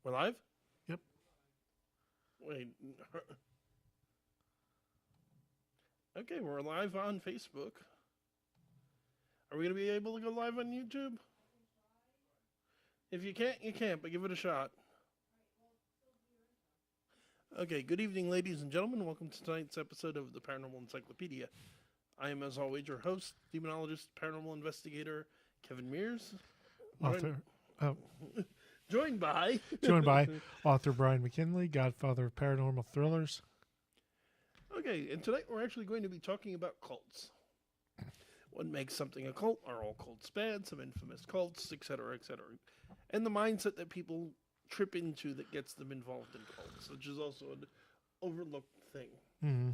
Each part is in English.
We're live? Yep. Wait. Okay, we're live on Facebook. Are we going to be able to go live on YouTube? If you can't, you can't, but give it a shot. Okay, good evening, ladies and gentlemen. Welcome to tonight's episode of the Paranormal Encyclopedia. I am, as always, your host, demonologist, paranormal investigator, Kevin Mears. Joined by author Brian McKinley, godfather of paranormal thrillers. Okay, and tonight we're actually going to be talking about cults. What makes something a cult? Are all cults bad? Some infamous cults, etc., etc. And the mindset that people trip into that gets them involved in cults, which is also an overlooked thing. Mm-hmm.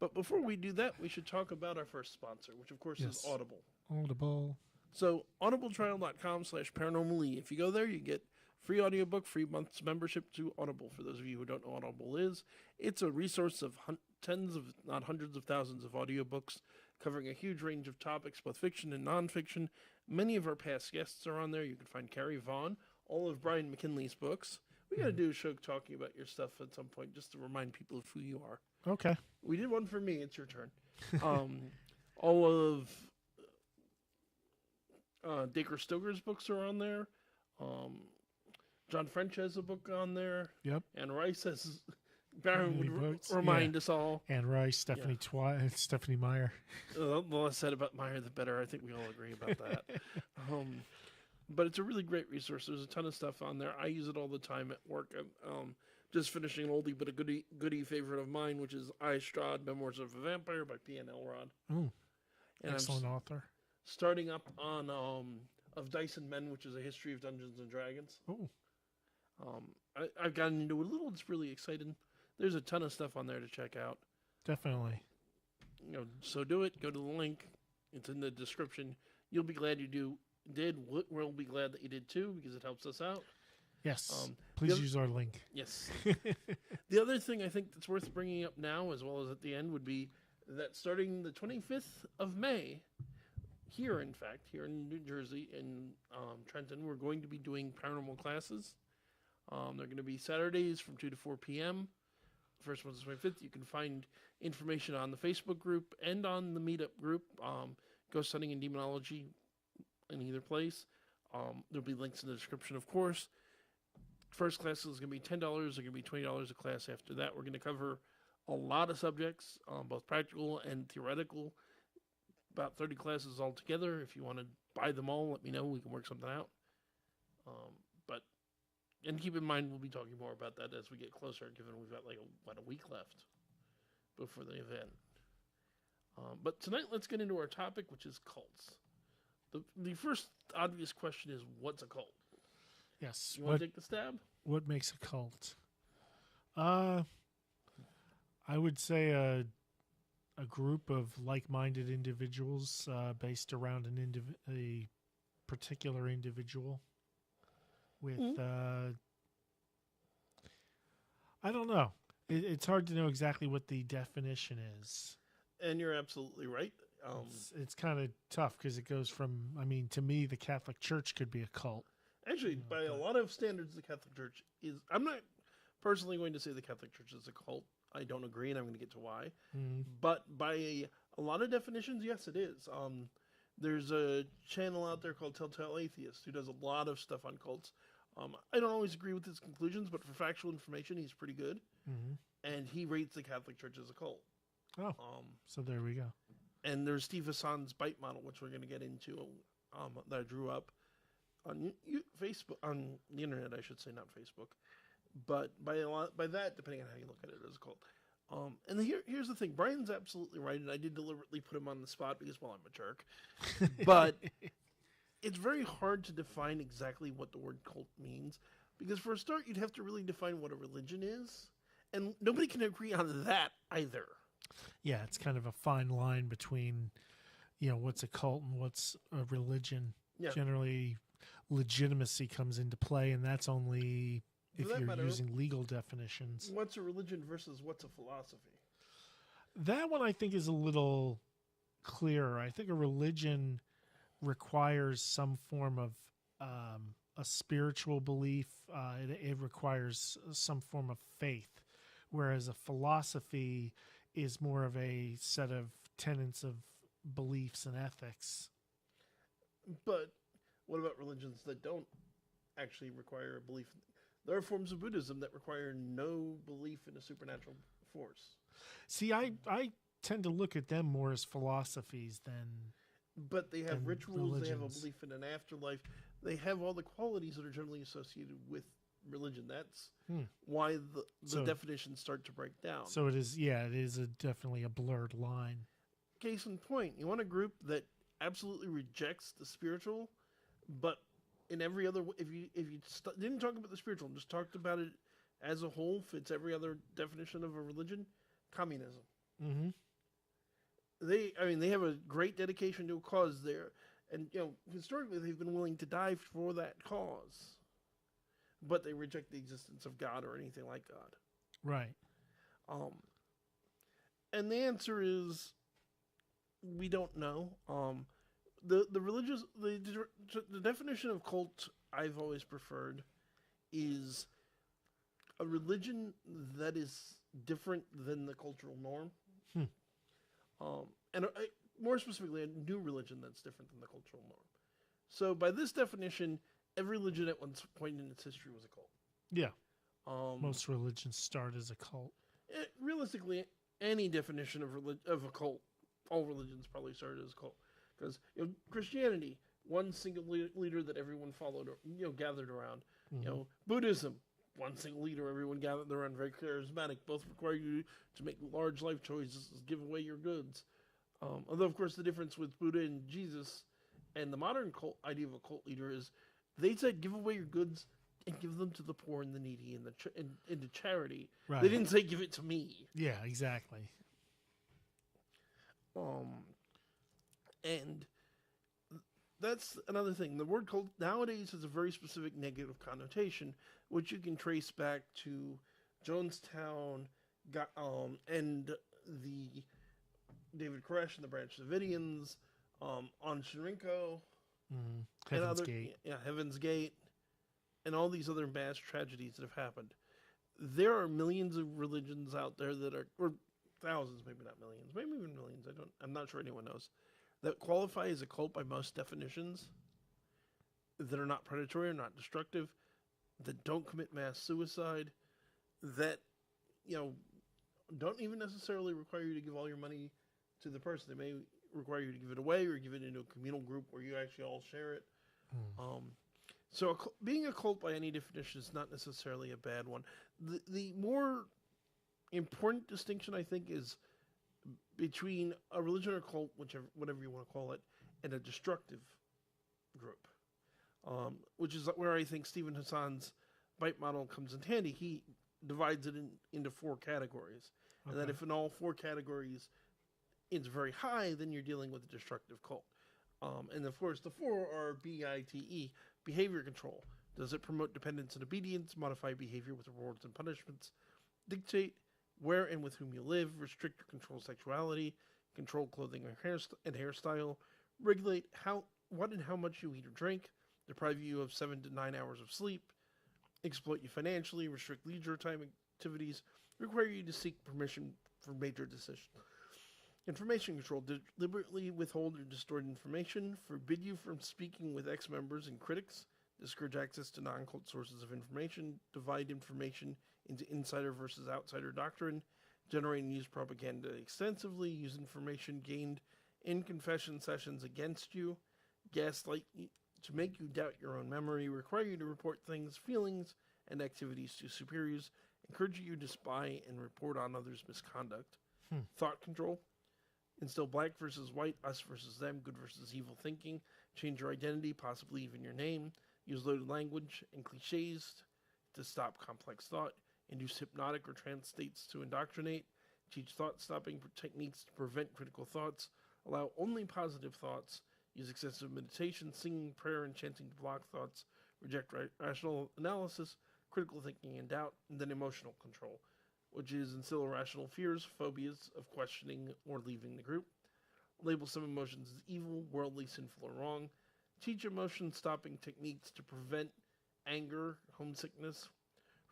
But before we do that, we should talk about our first sponsor, which of course is Audible. Audible. So, audibletrial.com/paranormally. If you go there, you get free audiobook, free month's membership to Audible. For those of you who don't know what Audible is, it's a resource of tens of, not hundreds of thousands of audiobooks covering a huge range of topics, both fiction and nonfiction. Many of our past guests are on there. You can find Carrie Vaughn, all of Brian McKinley's books. We got to do a show talking about your stuff at some point just to remind people of who you are. Okay. We did one for me. It's your turn. All of Dacre Stoker's books are on there. John French has a book on there. Yep. And Rice has... Baron would remind us all. And Rice, Stephanie Meyer. The less said about Meyer, the better. I think we all agree about that. But it's a really great resource. There's a ton of stuff on there. I use it all the time at work. I'm just finishing an oldie but a goodie favorite of mine, which is I, Strahd, Memoirs of a Vampire by P.N. Elrod. Oh, and excellent author. Starting up on Of Dice and Men, which is a history of Dungeons and Dragons. Oh. I've gotten into it a little. It's really exciting. There's a ton of stuff on there to check out. Definitely. So do it. Go to the link. It's in the description. You'll be glad you did. We'll be glad that you did too, because it helps us out. Yes. Please use our link. Yes. The other thing I think that's worth bringing up now, as well as at the end, would be that starting the 25th of May, here in New Jersey, in Trenton, we're going to be doing paranormal classes. They're going to be Saturdays from 2 to 4 p.m. First one's the 25th. You can find information on the Facebook group and on the meetup group, Ghost Hunting and Demonology, in either place. There'll be links in the description, of course. First class is going to be $10. They're going to be $20 a class after that. We're going to cover a lot of subjects, both practical and theoretical. About 30 classes altogether. If you want to buy them all, let me know. We can work something out. And keep in mind, we'll be talking more about that as we get closer, given we've got a week left before the event. But tonight, let's get into our topic, which is cults. The first obvious question is, what's a cult? Yes. You want to take the stab? What makes a cult? I would say a group of like-minded individuals based around a particular individual. With, I don't know. It's hard to know exactly what the definition is. And you're absolutely right. It's kind of tough because it goes from, to me, the Catholic Church could be a cult. Actually, by a lot of standards, the Catholic Church is... I'm not personally going to say the Catholic Church is a cult. I don't agree, and I'm going to get to why. Mm. But by a lot of definitions, yes, it is. There's a channel out there called Telltale Atheist who does a lot of stuff on cults. I don't always agree with his conclusions, but for factual information, he's pretty good. Mm-hmm. And he rates the Catholic Church as a cult. Oh, so there we go. And there's Steve Hassan's bite model, which we're going to get into, that I drew up on Facebook, on the internet, I should say, not Facebook. But by that, depending on how you look at it, as a cult. And here's the thing. Brian's absolutely right, and I did deliberately put him on the spot because, well, I'm a jerk. But it's very hard to define exactly what the word cult means. Because for a start, you'd have to really define what a religion is. And nobody can agree on that either. Yeah, it's kind of a fine line between, what's a cult and what's a religion. Yeah. Generally, legitimacy comes into play, and that's only... if you're using legal definitions. What's a religion versus what's a philosophy? That one I think is a little clearer. I think a religion requires some form of a spiritual belief. It requires some form of faith, whereas a philosophy is more of a set of tenets of beliefs and ethics. But what about religions that don't actually require a belief? There are forms of Buddhism that require no belief in a supernatural force. See, I tend to look at them more as philosophies than. But they have rituals, religions. They have a belief in an afterlife. They have all the qualities that are generally associated with religion. That's why the definitions start to break down. So it is, it is definitely a blurred line. Case in point, you want a group that absolutely rejects the spiritual, but in every other, if you didn't talk about the spiritual, just talked about it as a whole, fits every other definition of a religion, communism. Mm-hmm. They have a great dedication to a cause there, and historically they've been willing to die for that cause, but they reject the existence of God or anything like God. Right. And the answer is we don't know. The definition of cult I've always preferred is a religion that is different than the cultural norm. And more specifically, a new religion that's different than the cultural norm. So by this definition, every religion at one point in its history was a cult. Yeah. Most religions start as a cult. Realistically, any definition of a cult, all religions probably started as a cult. Because Christianity, one single leader that everyone followed, or, gathered around. Mm-hmm. Buddhism, one single leader everyone gathered around, very charismatic. Both require you to make large life choices, give away your goods. Although, of course, the difference with Buddha and Jesus and the modern cult idea of a cult leader is they said give away your goods and give them to the poor and the needy and into charity. Right. They didn't say give it to me. Yeah, exactly. And that's another thing. The word cult nowadays has a very specific negative connotation, which you can trace back to Jonestown, and the David Koresh and the Branch Davidians, on Shinrinko, Heaven's Gate. Yeah, Heaven's Gate, and all these other mass tragedies that have happened. There are millions of religions out there that are, or thousands, maybe not millions, maybe even millions. I'm not sure anyone knows, that qualify as a cult by most definitions, that are not predatory or not destructive, that don't commit mass suicide, that don't even necessarily require you to give all your money to the person. They may require you to give it away or give it into a communal group where you actually all share it. So being a cult by any definition is not necessarily a bad one. The more important distinction, I think, is between a religion or cult, whatever you want to call it, and a destructive group, which is where I think Stephen Hassan's BITE model comes in handy. He divides it into 4 categories. Okay. And that if in all 4 categories it's very high, then you're dealing with a destructive cult. And of course, the 4 are BITE, behavior control. Does it promote dependence and obedience, modify behavior with rewards and punishments, dictate where and with whom you live, restrict or control sexuality, control clothing and hairstyle, regulate what and how much you eat or drink, deprive you of 7 to 9 hours of sleep, exploit you financially, restrict leisure time activities, require you to seek permission for major decisions. Information control, deliberately withhold or distort information, forbid you from speaking with ex-members and critics, discourage access to non-cult sources of information, divide information into insider versus outsider doctrine, generate and use propaganda extensively, use information gained in confession sessions against you, gaslight you to make you doubt your own memory, require you to report things, feelings, and activities to superiors, encourage you to spy and report on others' misconduct, thought control, instill black versus white, us versus them, good versus evil thinking, change your identity, possibly even your name, use loaded language and cliches to stop complex thought, induce hypnotic or trance states to indoctrinate, teach thought-stopping techniques to prevent critical thoughts, allow only positive thoughts, use excessive meditation, singing, prayer, and chanting to block thoughts, reject rational analysis, critical thinking and doubt, and then emotional control, which is instill irrational fears, phobias of questioning or leaving the group, label some emotions as evil, worldly, sinful, or wrong, teach emotion-stopping techniques to prevent anger, homesickness,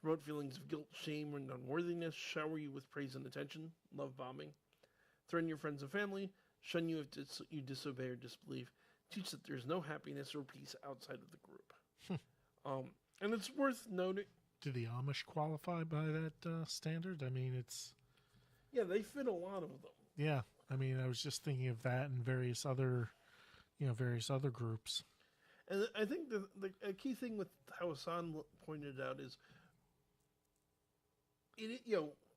promote feelings of guilt, shame, and unworthiness, shower you with praise and attention, love bombing, threaten your friends and family, shun you if you disobey or disbelieve, teach that there's no happiness or peace outside of the group. And it's worth noting. Do the Amish qualify by that standard? I mean, it's... Yeah, they fit a lot of them. Yeah, I mean, I was just thinking of that and various other groups. And I think a key thing with how Hassan pointed out is,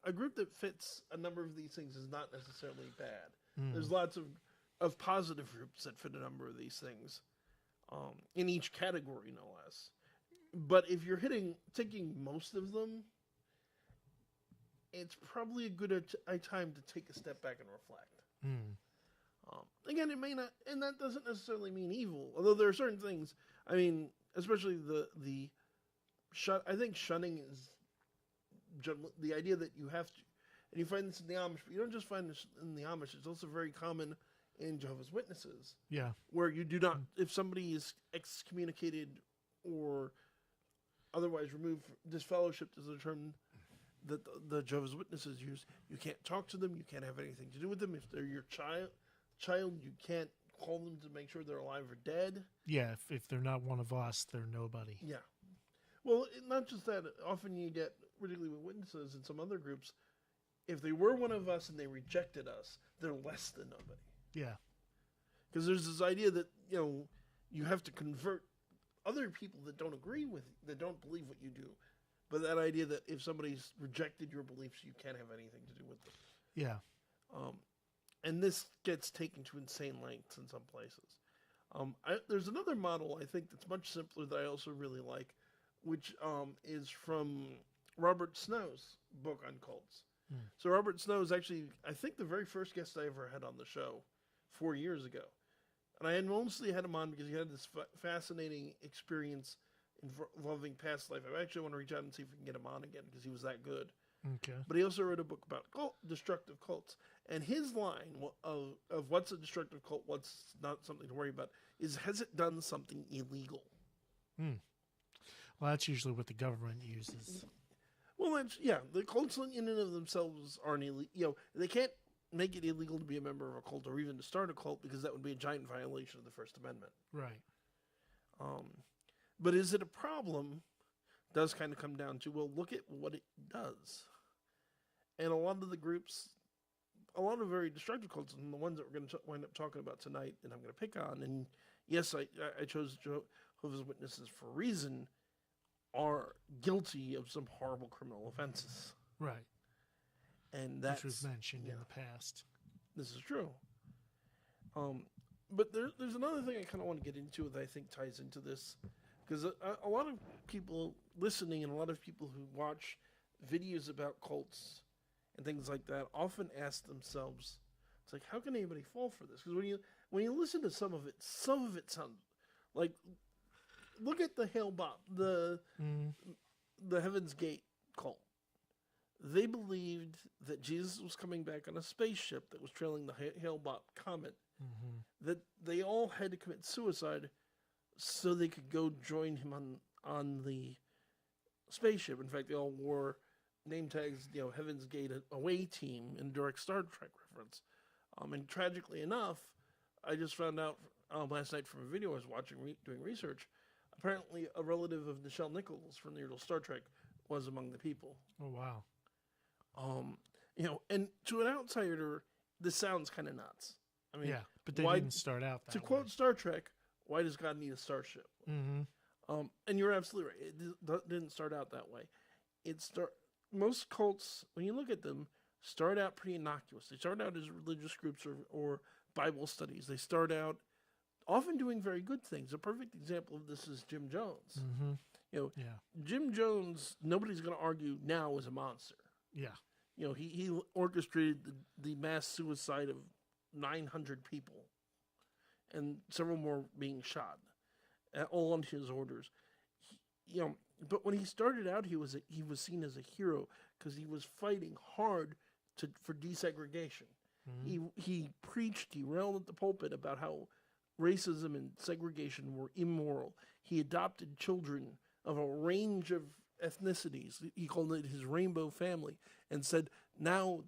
a group that fits a number of these things is not necessarily bad. There's lots of positive groups that fit a number of these things, in each category, no less. But if you're taking most of them, it's probably a good time to take a step back and reflect. Again, it may not, and that doesn't necessarily mean evil. Although there are certain things. I mean, especially I think shunning is the idea that you have to, and you find this in the Amish. But you don't just find this in the Amish. It's also very common in Jehovah's Witnesses. Yeah, where you do not, if somebody is excommunicated or otherwise removed, disfellowshipped is a term that the Jehovah's Witnesses use. You can't talk to them. You can't have anything to do with them. If they're your child, you can't call them to make sure they're alive or dead. Yeah, if they're not one of us, they're nobody. Yeah. Well, not just that. Often you get, particularly with witnesses in some other groups, if they were one of us and they rejected us, they're less than nobody. Yeah. Because there's this idea that, you have to convert other people that don't agree with you, that don't believe what you do. But that idea that if somebody's rejected your beliefs, you can't have anything to do with them. Yeah. And this gets taken to insane lengths in some places. There's another model, I think, that's much simpler that I also really like, which is from Robert Snow's book on cults. So Robert Snow is actually, I think, the very first guest I ever had on the show 4 years ago. And I had mostly had him on because he had this fascinating experience involving past life. I actually want to reach out and see if we can get him on again because he was that good. Okay. But he also wrote a book about destructive cults. And his line of what's a destructive cult, what's not something to worry about, is has it done something illegal? Well, that's usually what the government uses. Well, the cults in and of themselves aren't illegal. They can't make it illegal to be a member of a cult or even to start a cult because that would be a giant violation of the First Amendment. Right. But is it a problem? Does kind of come down to, well, look at what it does. And a lot of the groups, a lot of very destructive cults, and the ones that we're going to wind up talking about tonight, and I'm going to pick on, and yes, I chose Jehovah's Witnesses for a reason, are guilty of some horrible criminal offenses. Right. And that's, which was mentioned in the past. This is true. But there's another thing I kind of want to get into that I think ties into this. Because a lot of people listening and a lot of people who watch videos about cults and things like that often ask themselves, it's like, how can anybody fall for this? Because when you listen to some of it sounds like, look at the Hail Bob, the Heaven's Gate cult. They believed that Jesus was coming back on a spaceship that was trailing the Hale-Bopp comet, that they all had to commit suicide so they could go join him on the spaceship. In fact, they all wore name tags, Heaven's Gate away team in direct Star Trek reference. And tragically enough, I just found out last night from a video I was watching doing research, apparently a relative of Nichelle Nichols from the original Star Trek was among the people. Oh, wow. And to an outsider, this sounds kind of nuts. I mean, yeah, but they didn't start out that way. To quote Star Trek, why does God need a starship? And you're absolutely right. It didn't start out that way. Most cults, when you look at them, start out pretty innocuous. They start out as religious groups or Bible studies. They start out often doing very good things. A perfect example of this is Jim Jones. Jim Jones, nobody's going to argue now, is a monster. Yeah. He orchestrated the mass suicide of 900 people and several more being shot, all on his orders. But when he started out, he was seen as a hero because he was fighting hard for desegregation. He preached, he railed at the pulpit about how racism and segregation were immoral. He adopted children of a range of ethnicities. He called it his rainbow family, and said, now,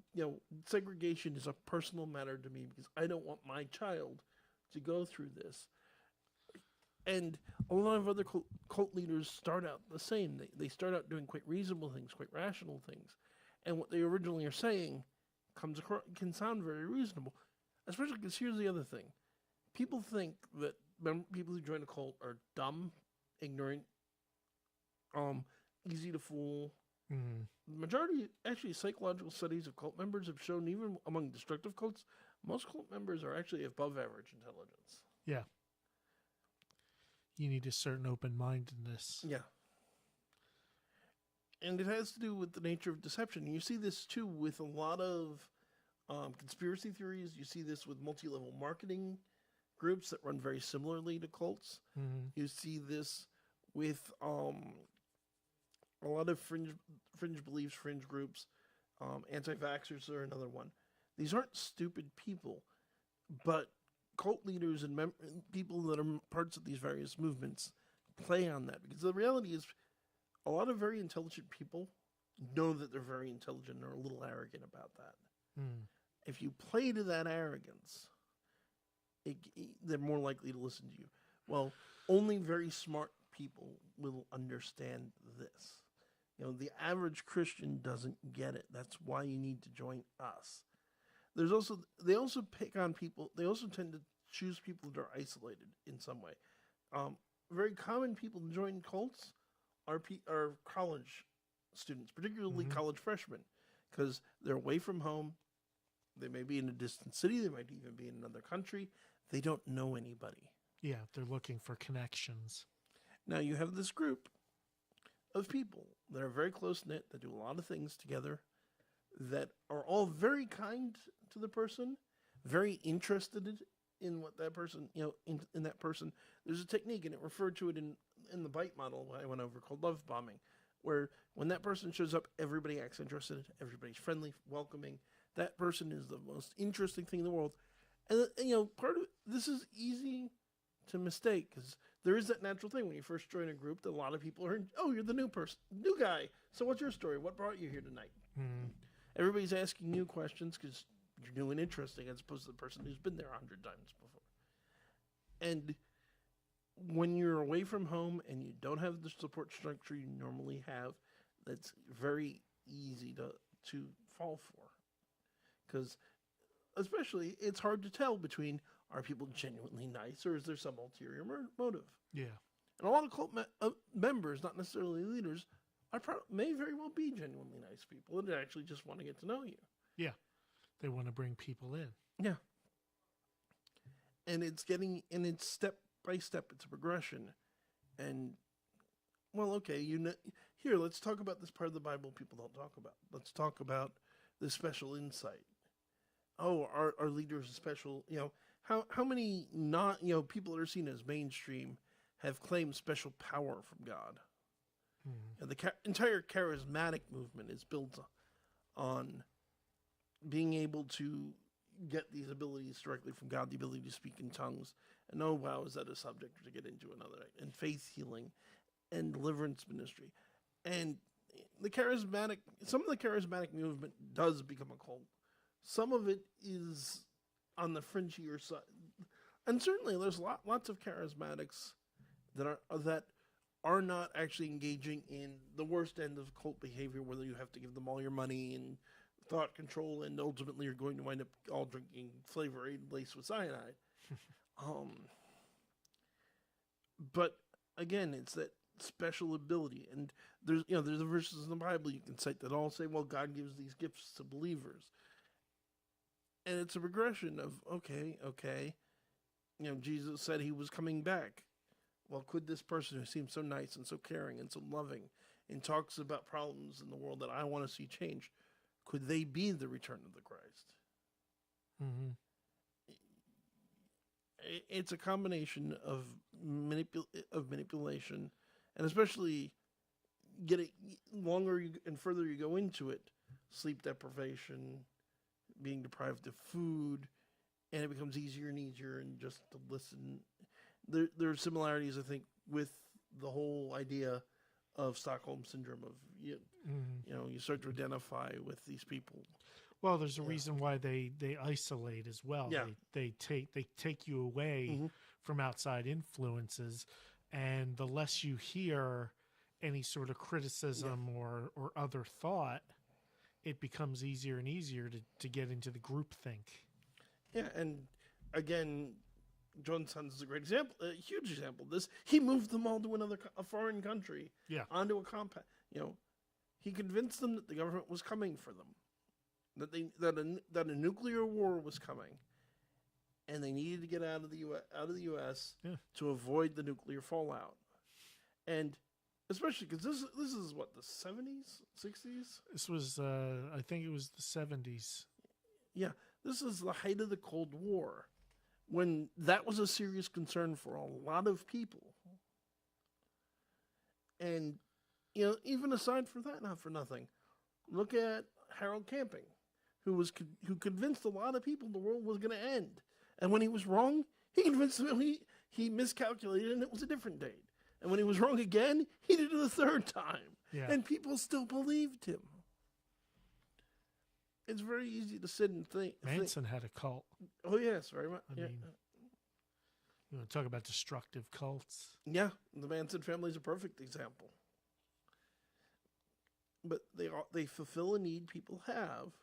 segregation is a personal matter to me because I don't want my child to go through this. And a lot of other cult leaders start out the same. They start out doing quite reasonable things, quite rational things. And what they originally are saying can sound very reasonable. Especially because here's the other thing. People think that people who join a cult are dumb, ignorant, easy to fool. Mm. The majority, actually, psychological studies of cult members have shown, even among destructive cults, most cult members are actually above average intelligence. Yeah. You need a certain open-mindedness. Yeah. And it has to do with the nature of deception. You see this, too, with a lot of conspiracy theories. You see this with multi-level marketing groups that run very similarly to cults. Mm-hmm. You see this with a lot of fringe beliefs, fringe groups. Anti-vaxxers are another one. These aren't stupid people, but cult leaders and people that are parts of these various movements play on that. Because the reality is, a lot of very intelligent people know that they're very intelligent and are a little arrogant about that. Mm. If you play to that arrogance, they're more likely to listen to you. Well, only very smart people will understand this. The average Christian doesn't get it. That's why you need to join us. They also pick on people. They also tend to choose people that are isolated in some way. Very common people to join cults are college students, particularly college freshmen, because they're away from home. They may be in a distant city. They might even be in another country. They don't know anybody. Yeah, they're looking for connections. Now you have this group of people that are very close-knit, that do a lot of things together, that are all very kind to the person, very interested in what that person, in that person. There's a technique, and it referred to it in the bite model I went over, called love bombing, where when that person shows up, everybody acts interested, everybody's friendly, welcoming. That person is the most interesting thing in the world. And, part of this is easy to mistake, because there is that natural thing when you first join a group that a lot of people are, you're the new guy. So what's your story? What brought you here tonight? Mm. Everybody's asking new questions because you're new and interesting, as opposed to the person who's been there 100 times before. And when you're away from home and you don't have the support structure you normally have, that's very easy to fall for. Because especially, it's hard to tell between, are people genuinely nice, or is there some ulterior motive? Yeah. And a lot of cult members, not necessarily leaders, may very well be genuinely nice people that actually just want to get to know you. Yeah. They want to bring people in. Yeah. And it's step by step, it's a progression. And, well, okay, here, let's talk about this part of the Bible people don't talk about. Let's talk about the special insight. Oh, our leaders are special, how many people that are seen as mainstream have claimed special power from God? And the entire charismatic movement is built on being able to get these abilities directly from God, the ability to speak in tongues. And oh, wow, is that a subject to get into another night? And faith healing and deliverance ministry. And some of the charismatic movement does become a cult. Some of it is on the fringier side. And certainly there's lots of charismatics that are not actually engaging in the worst end of cult behavior, where you have to give them all your money and thought control, and ultimately you're going to wind up all drinking Flavor Aid laced with cyanide. But again, it's that special ability, and there's the verses in the Bible you can cite that all say, well, God gives these gifts to believers, and it's a progression of okay. Jesus said he was coming back. Well, could this person who seems so nice and so caring and so loving and talks about problems in the world that I want to see changed, could they be the return of the Christ? Mm-hmm. It's a combination of manipulation, and especially getting longer and further you go into it, sleep deprivation, being deprived of food, and it becomes easier and easier and just to listen. There are similarities, I think, with the whole idea of Stockholm syndrome. Of you know, you start to identify with these people. Well, there's a reason why they isolate as well. Yeah. They take you away from outside influences, and the less you hear any sort of criticism or other thought, it becomes easier and easier to get into the groupthink. Yeah, and again, Jonestown is a great example, a huge example of this. He moved them all to a foreign country, onto a compound. You know, he convinced them that the government was coming for them, that a nuclear war was coming, and they needed to get out of the U.S. To avoid the nuclear fallout, and especially because this is what, the 70s, 60s. This was I think it was the 70s. Yeah, this is the height of the Cold War, when that was a serious concern for a lot of people. And, you know, even aside from that, not for nothing, look at Harold Camping, who convinced a lot of people the world was going to end. And when he was wrong, he convinced them he miscalculated and it was a different date. And when he was wrong again, he did it a third time. Yeah. And people still believed him. It's very easy to sit and think. Manson had a cult. Oh, yes, very much. I mean, you want to talk about destructive cults? Yeah, the Manson family is a perfect example. But they fulfill a need people have.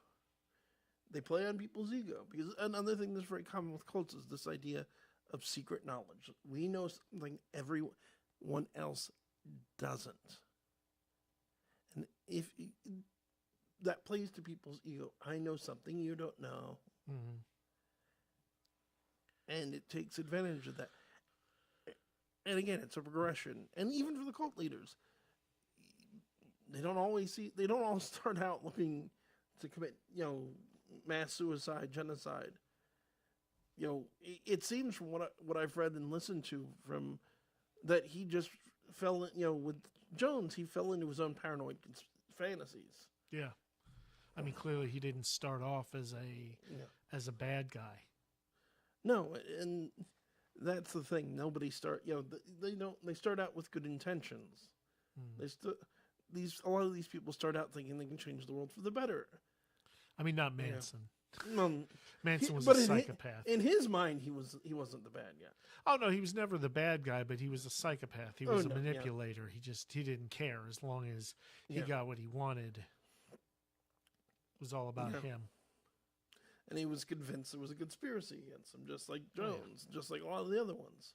They play on people's ego. Because another thing that's very common with cults is this idea of secret knowledge. We know something everyone else doesn't. And if that plays to people's ego, I know something you don't know. And it takes advantage of that. And again, it's a progression. And even for the cult leaders, they don't all start out looking to commit, you know, mass suicide, genocide. You know, it seems from what I've read and listened to from that he just fell, you know, with Jones, he fell into his own paranoid fantasies. Yeah. I mean, clearly he didn't start off as a bad guy. No, and that's the thing. Nobody they start out with good intentions. A lot of these people start out thinking they can change the world for the better. I mean, not Manson. Yeah. Manson was a psychopath. In his mind, he wasn't the bad guy. Oh no, he was never the bad guy, but he was a psychopath. He was a manipulator. Yeah. He didn't care as long as he got what he wanted. It was all about him. And he was convinced there was a conspiracy against him, just like Jones, just like a lot of the other ones.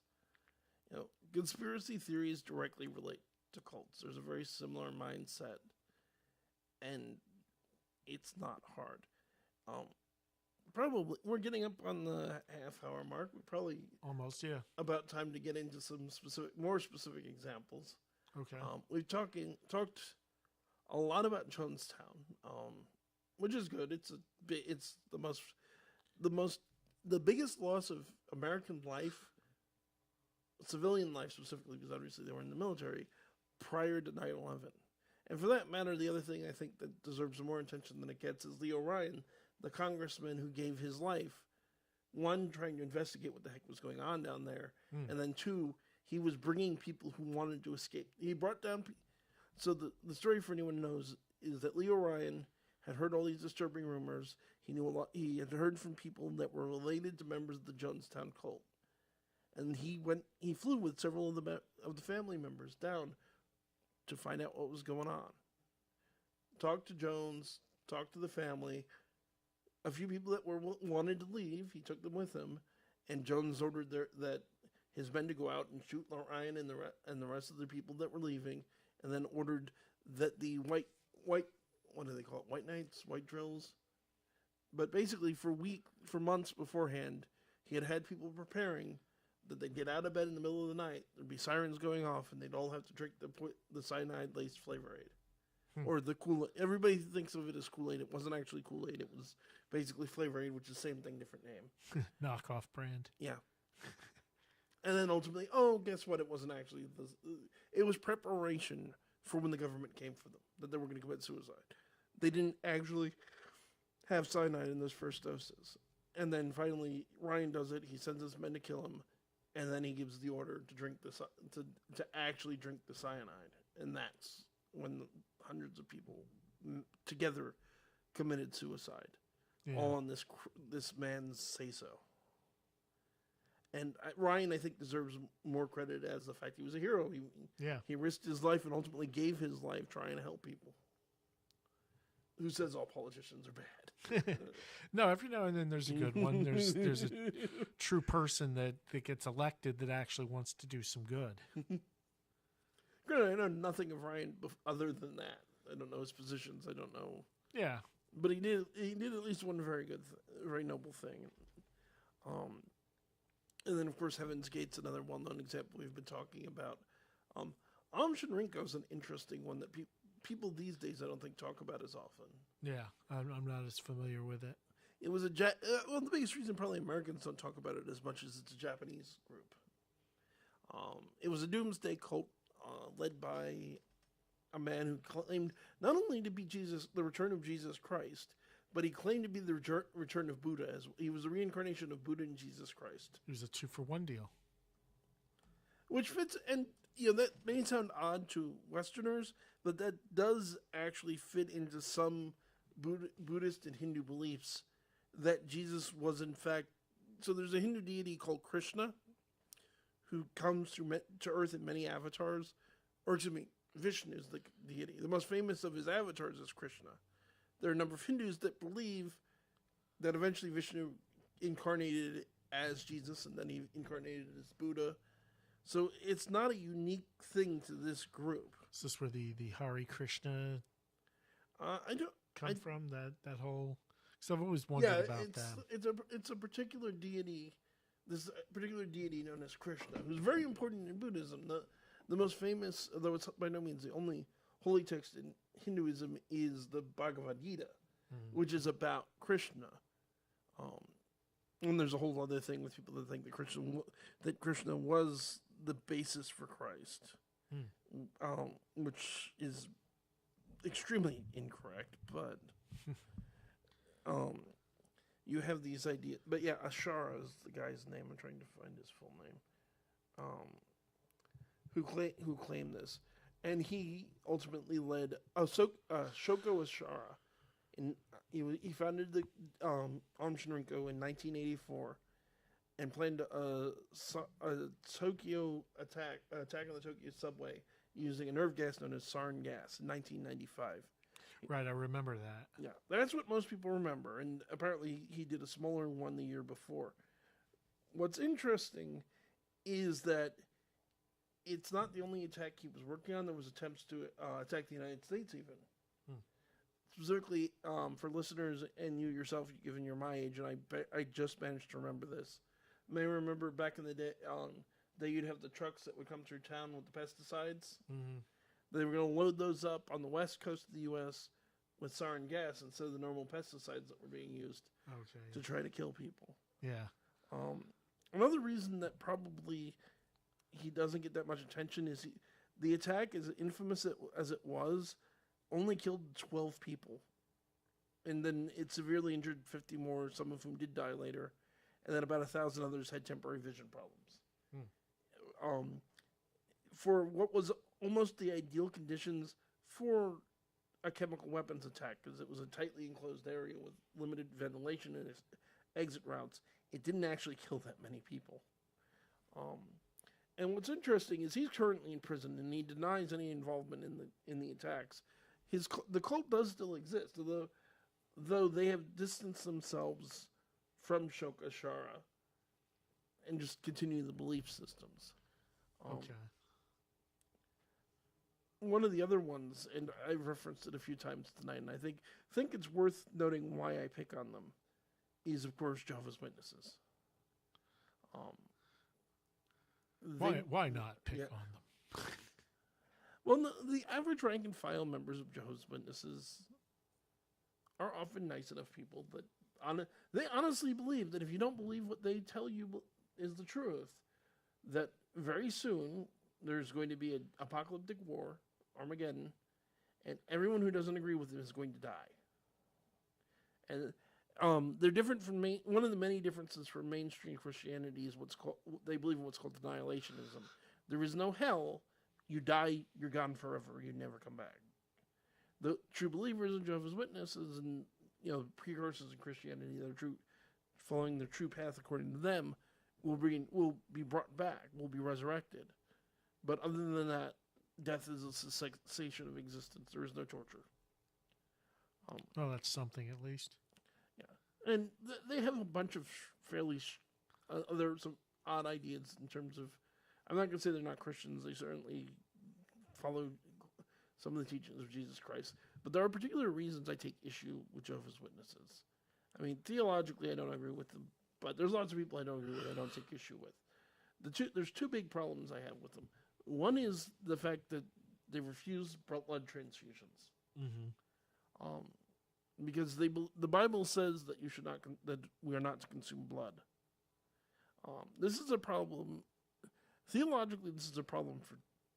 You know, conspiracy theories directly relate to cults. There's a very similar mindset, and it's not hard. Probably we're getting up on the half-hour mark. We probably almost about time to get into some more specific examples. Okay. We've talked a lot about Jonestown, which is good. It's the biggest loss of American life, civilian life specifically, because obviously they were in the military prior to 9/11. And for that matter, the other thing I think that deserves more attention than it gets is Leo Ryan, the congressman who gave his life, one, trying to investigate what the heck was going on down there, and then two, he was bringing people who wanted to escape. He brought down... So the story, for anyone who knows, is that Leo Ryan had heard all these disturbing rumors. He knew a lot. He had heard from people that were related to members of the Jonestown cult. And he flew with several of the family members down to find out what was going on. Talked to Jones, talked to the family. A few people that wanted to leave, he took them with him, and Jones ordered that his men to go out and shoot Ryan and the rest of the people that were leaving, and then ordered that the white what do they call it? White Knights, white drills. But basically, for months beforehand, he had people preparing that they'd get out of bed in the middle of the night. There'd be sirens going off, and they'd all have to drink the cyanide-laced Flavor Aid. Or the Kool-Aid. Everybody thinks of it as Kool-Aid. It wasn't actually Kool-Aid. It was basically Flavor Aid, which is the same thing, different name. Knockoff brand. Yeah. And then ultimately, guess what? It wasn't actually. It was preparation for when the government came for them, that they were going to commit suicide. They didn't actually have cyanide in those first doses. And then finally, Ryan does it. He sends his men to kill him. And then he gives the order to drink to actually drink the cyanide. and that's when hundreds of people together committed suicide, all on this man's say-so. And Ryan, I think, deserves more credit as the fact he was a hero. He risked his life and ultimately gave his life trying to help people. Who says all politicians are bad? No, every now and then there's a good one. There's a true person that gets elected that actually wants to do some good. Granted, I know nothing of Ryan other than that. I don't know his positions. I don't know. Yeah, but he did at least one very good, very noble thing. And then of course Heaven's Gate's another well-known example we've been talking about. Rinko is an interesting one that people these days I don't think talk about as often. Yeah, I'm not as familiar with it. It was the biggest reason probably Americans don't talk about it as much as it's a Japanese group. It was a doomsday cult led by a man who claimed not only to be the return of Jesus Christ, but he claimed to be the return of Buddha. As he was a reincarnation of Buddha and Jesus Christ. It was a 2-for-1 deal. Which fits, and that may sound odd to Westerners, but that does actually fit into some Buddhist and Hindu beliefs that Jesus was in fact. So there's a Hindu deity called Krishna, who comes to Earth in many avatars, or excuse me, Vishnu is the deity. The most famous of his avatars is Krishna. There are a number of Hindus that believe that eventually Vishnu incarnated as Jesus and then he incarnated as Buddha. So it's not a unique thing to this group. Is this where the Hare Krishna come from? That whole... Because I've always wondered about that. It's a particular deity, this particular deity known as Krishna, who's very important in Buddhism. The most famous, though it's by no means the only holy text in Hinduism, is the Bhagavad Gita, which is about Krishna. And there's a whole other thing with people that think that Krishna was the basis for Christ, which is extremely incorrect. But you have these ideas. But yeah, Ashara is the guy's name. I'm trying to find his full name. Who claimed this, and he ultimately led Shoko Ashara. He founded the Aum Shinrikyo in 1984, and planned a Tokyo attack on the Tokyo subway using a nerve gas known as sarin gas in 1995. Right, I remember that. Yeah, that's what most people remember, and apparently he did a smaller one the year before. What's interesting is that it's not the only attack he was working on. There was attempts to attack the United States even. Specifically, for listeners and you yourself, given you're my age, and I just managed to remember this. You may remember back in the day that you'd have the trucks that would come through town with the pesticides. They were going to load those up on the west coast of the U.S. with sarin gas instead of the normal pesticides that were being used to try to kill people. Yeah. Another reason that probably he doesn't get that much attention is the attack, as infamous as it was, only killed 12 people. And then it severely injured 50 more, some of whom did die later. And then about 1,000 others had temporary vision problems. For what was almost the ideal conditions for a chemical weapons attack, because it was a tightly enclosed area with limited ventilation and exit routes, it didn't actually kill that many people. And what's interesting is he's currently in prison, and he denies any involvement in the attacks. The cult does still exist, though they have distanced themselves from Shoko Ashara and just continue the belief systems. One of the other ones, and I've referenced it a few times tonight, and I think it's worth noting why I pick on them, is of course Jehovah's Witnesses. Why not pick on them? Well, no, the average rank and file members of Jehovah's Witnesses are often nice enough people that they honestly believe that if you don't believe what they tell you is the truth, that very soon there's going to be an apocalyptic war, Armageddon, and everyone who doesn't agree with them is going to die. And they're different from one of the many differences from mainstream Christianity is they believe in what's called annihilationism. There is no hell, You die, you're gone forever. You never come back. The true believers in Jehovah's Witnesses and precursors in Christianity that are true, following the true path according to them, will be brought back, will be resurrected. But other than that, death is a cessation of existence. There is no torture. Well, that's something at least. Yeah, and they have a bunch of fairly other some odd ideas in terms of. I'm not going to say they're not Christians. They certainly follow some of the teachings of Jesus Christ. But there are particular reasons I take issue with Jehovah's Witnesses. I mean, theologically, I don't agree with them, but there's lots of people I don't agree with. I don't take issue with. There's two big problems I have with them. One is the fact that they refuse blood transfusions. Mm-hmm. Because the Bible says that you should not that we are not to consume blood. This is a problem. Theologically, this is a problem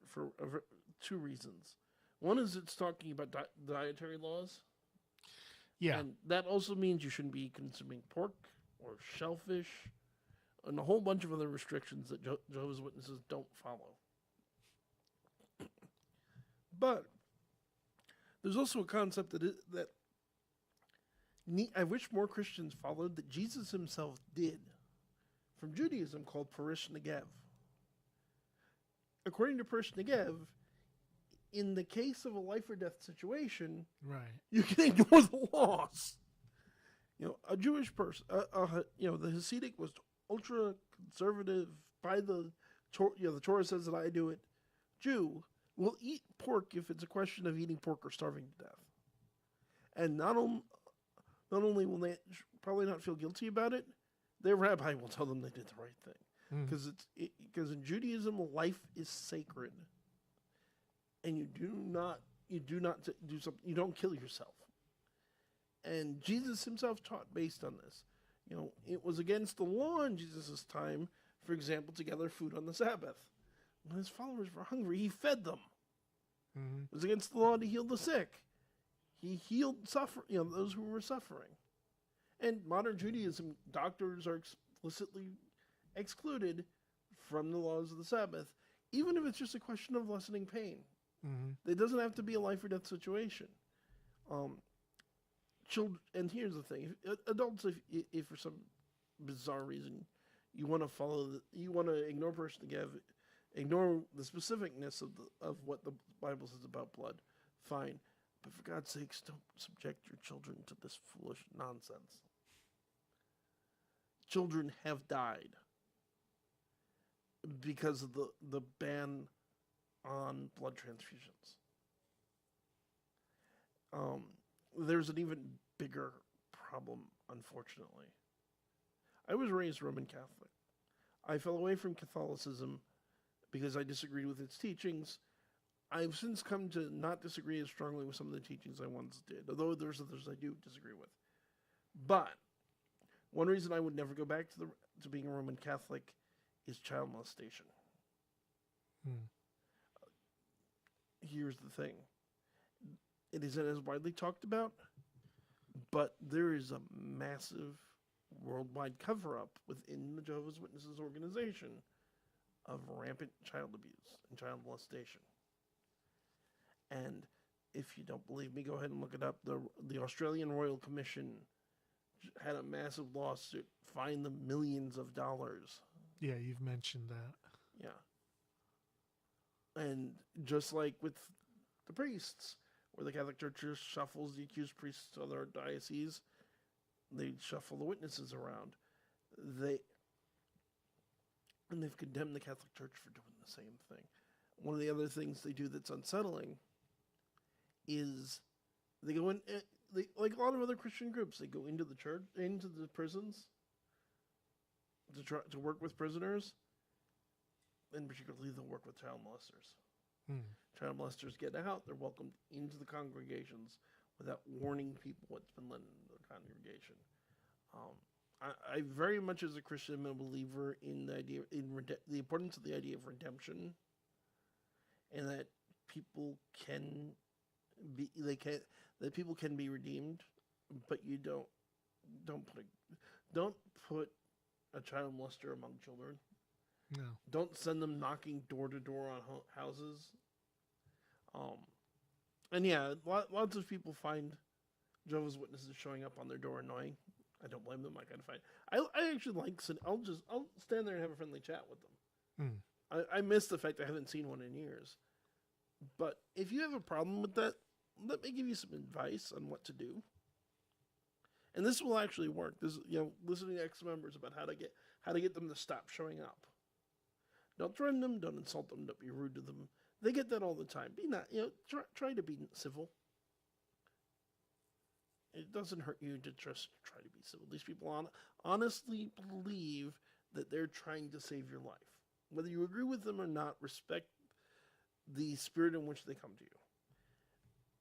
for two reasons. One is it's talking about dietary laws. Yeah. And that also means you shouldn't be consuming pork or shellfish and a whole bunch of other restrictions that Jehovah's Witnesses don't follow. But there's also a concept that I wish more Christians followed that Jesus himself did from Judaism called Parish Negev. According to Parish Negev, in the case of a life or death situation, right, you can ignore the laws. A Jewish person, the Hasidic was ultra conservative. By the Torah says that I do it. Jew will eat pork if it's a question of eating pork or starving to death. And not only will they probably not feel guilty about it, their rabbi will tell them they did the right thing. Because in Judaism, life is sacred, and you do not do something. You don't kill yourself. And Jesus himself taught based on this. It was against the law in Jesus' time, for example, to gather food on the Sabbath. When his followers were hungry, he fed them. Mm-hmm. It was against the law to heal the sick. He healed those who were suffering. And modern Judaism, doctors are explicitly excluded from the laws of the Sabbath, even if it's just a question of lessening pain. Mm-hmm. It doesn't have to be a life or death situation. Children, and here's the thing: adults, if for some bizarre reason you want to ignore Parish Negev, ignore the specificness of what the Bible says about blood, fine. But for God's sakes, don't subject your children to this foolish nonsense. Children have died because of the ban on blood transfusions. There's an even bigger problem, unfortunately. I was raised Roman Catholic. I fell away from Catholicism because I disagreed with its teachings. I've since come to not disagree as strongly with some of the teachings I once did, although there's others I do disagree with. But one reason I would never go back to being a Roman Catholic is child molestation. Here's the thing. It isn't as widely talked about, but there is a massive worldwide cover-up within the Jehovah's Witnesses organization of rampant child abuse and child molestation. And if you don't believe me, go ahead and look it up. The Australian Royal Commission had a massive lawsuit, fined them millions of dollars. Yeah, you've mentioned that. Yeah. And just like with the priests, where the Catholic Church just shuffles the accused priests to other dioceses, they shuffle the witnesses around. They've condemned the Catholic Church for doing the same thing. One of the other things they do that's unsettling is they go in, like a lot of other Christian groups, they go into the church, into the prisons to try to work with prisoners, and particularly they'll work with child molesters. Child molesters get out, they're welcomed into the congregations without warning people what's been led into the congregation. I very much, as a Christian, am a believer in the idea the importance of the idea of redemption, and that people can be redeemed, but you don't put a child molester among children. No. Don't send them knocking door to door on houses. Um, and yeah, lots of people find Jehovah's Witnesses showing up on their door annoying. I don't blame them. I kind of find I actually like. I'll stand there and have a friendly chat with them. I miss the fact I haven't seen one in years. But if you have a problem with that, let me give you some advice on what to do. And this will actually work. This, listening to ex-members about how to get them to stop showing up. Don't threaten them. Don't insult them. Don't be rude to them. They get that all the time. Be not, try to be civil. It doesn't hurt you to just try to be civil. These people honestly believe that they're trying to save your life. Whether you agree with them or not, respect the spirit in which they come to you.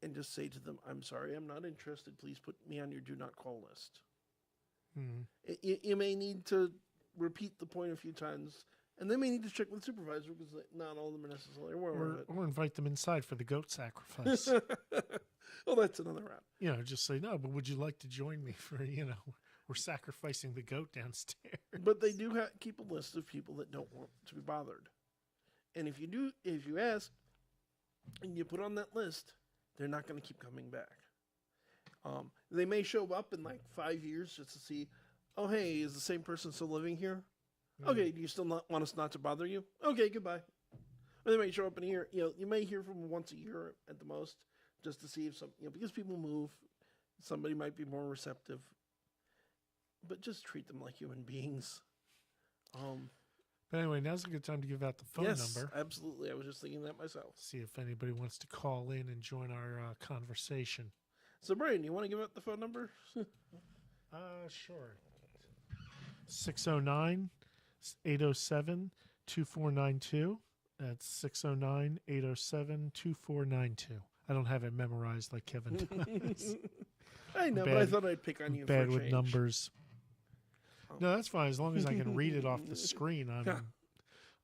And just say to them, I'm sorry, I'm not interested. Please put me on your do not call list. You may need to repeat the point a few times, and they may need to check with the supervisor because not all of them are necessarily aware of it. Or invite them inside for the goat sacrifice. Well, that's another route. Just say, no, but would you like to join me for, we're sacrificing the goat downstairs. But they do keep a list of people that don't want to be bothered. And if you ask, and you put on that list, they're not going to keep coming back. They may show up in like 5 years just to see, oh, hey, is the same person still living here? Okay, do you still not want us not to bother you? Okay, goodbye. Or they may show up in a year. You may hear from them once a year at the most, just to see if because people move, somebody might be more receptive. But just treat them like human beings. But anyway, now's a good time to give out the phone number. Yes, absolutely. I was just thinking that myself. See if anybody wants to call in and join our conversation. So, Brian, you want to give out the phone number? Sure. 609-807-2492. That's 609-807-2492. I don't have it memorized like Kevin does. I know, but I thought I'd pick on you bad for a with change. Numbers. No, that's fine. As long as I can read it off the screen,